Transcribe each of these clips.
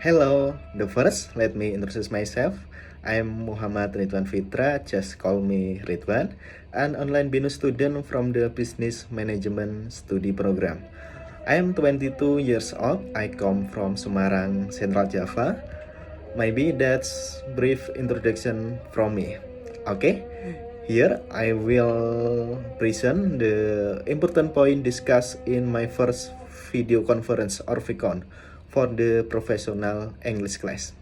Hello, the first, let me introduce myself. I'm Muhammad Ridwan Fitra, just call me Ridwan, an online business student from the Business Management Study Program. I am 22 years old. I come from Semarang, Central Java. Maybe that's brief introduction from me. Okay, here I will present the important point discussed in my first video conference or VCon for the professional English class.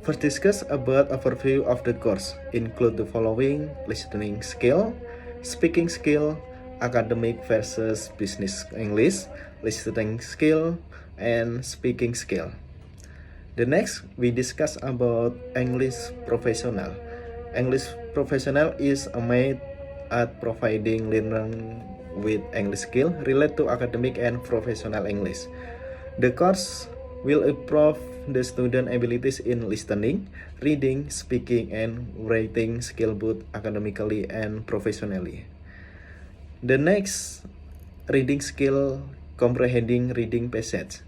First discuss about overview of the course, include the following: listening skill, speaking skill, academic versus business English, listening skill, and speaking skill. The next, we discuss about English professional. English professional is a made at providing learning with English skill related to academic and professional English. The course will improve the student abilities in listening, reading, speaking, and writing skill both academically and professionally. The next, reading skill, comprehending reading passage.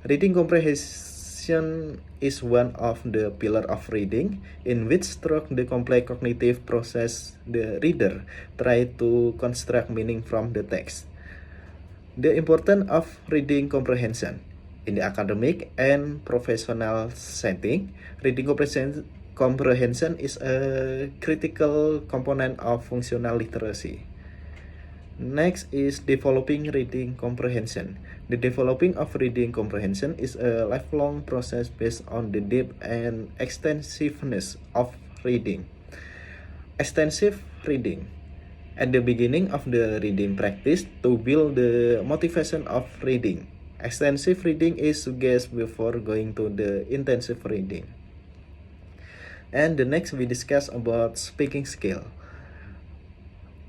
Reading comprehension is one of the pillar of reading, in which through the complex cognitive process, the reader try to construct meaning from the text. The importance of reading comprehension in the academic and professional setting. Reading comprehension is a critical component of functional literacy. Next is developing reading comprehension. The developing of reading comprehension is a lifelong process based on the depth and extensiveness of reading. Extensive reading. At the beginning of the reading practice, to build the motivation of reading. Extensive reading is suggested before going to the intensive reading. And the next we discuss about speaking skill.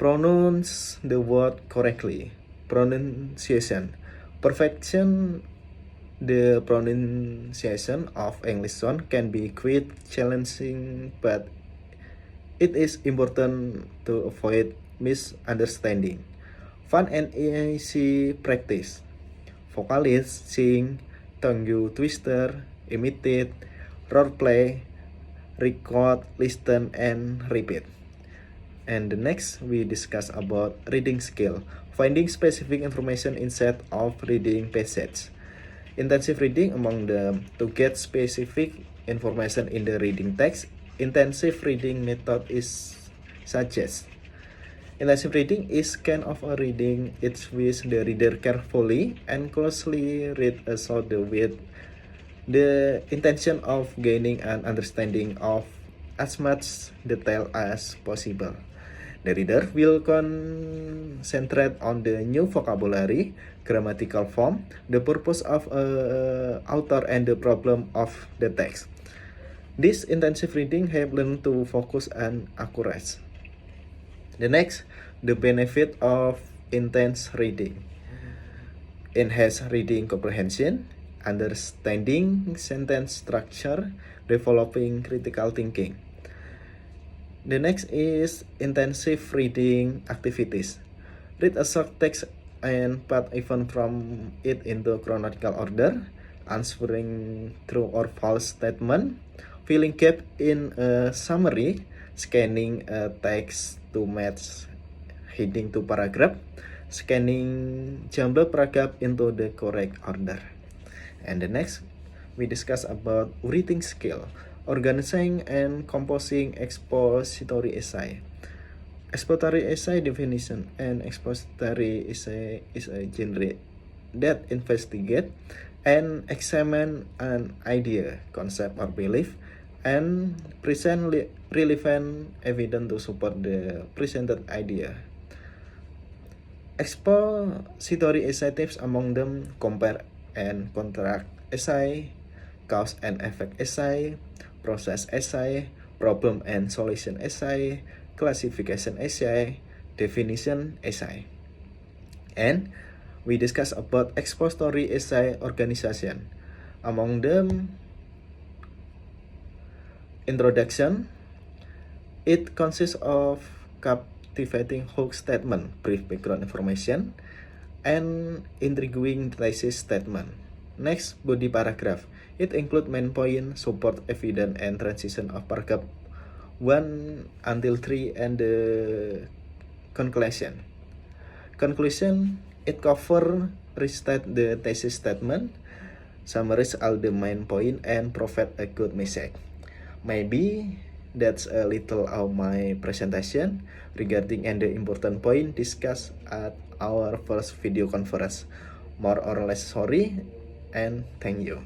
Pronounce the word correctly. Pronunciation. Perfection the pronunciation of English one can be quite challenging, but it is important to avoid misunderstanding. Fun and easy practice. Vocalize, sing, tongue twister, imitate, role play, record, listen, and repeat. And the next we discuss about reading skill, finding specific information inside of reading passage. Intensive reading among them to get specific information in the reading text. Intensive reading method is suggest. Intensive reading is kind of a reading in which the reader carefully and closely read a short with the intention of gaining an understanding of as much detail as possible. The reader will concentrate on the new vocabulary, grammatical form, the purpose of author, and the problem of the text. This intensive reading helps learn to focus and accurate. The next, the benefit of intense reading. Enhance reading comprehension, understanding sentence structure, developing critical thinking. The next is intensive reading activities. Read a short text and put even from it into chronological order, answering true or false statement, filling gap in a summary, scanning a text to match heading to paragraph, scanning jumble paragraph into the correct order. And the next, we discuss about writing skill, organizing and composing expository essay. Expository essay definition. And expository essay is a genre that investigate and examine an idea, concept, or belief, and present relevant evidence to support the presented idea. Expository essay tips among them: compare and contrast essay, cause and effect essay, process essay, problem and solution essay, classification essay, definition essay. And we discuss about expository essay organization. Among them, introduction. It consists of captivating hook statement, brief background information, and intriguing thesis statement. Next, body paragraph. It includes main point, support, evidence, and transition of paragraph 1 until 3 and the conclusion. Conclusion, it cover restate the thesis statement, summarize all the main point, and provide a good message. Maybe that's a little of my presentation regarding and the important point discussed at our first video conference. More or less sorry and thank you.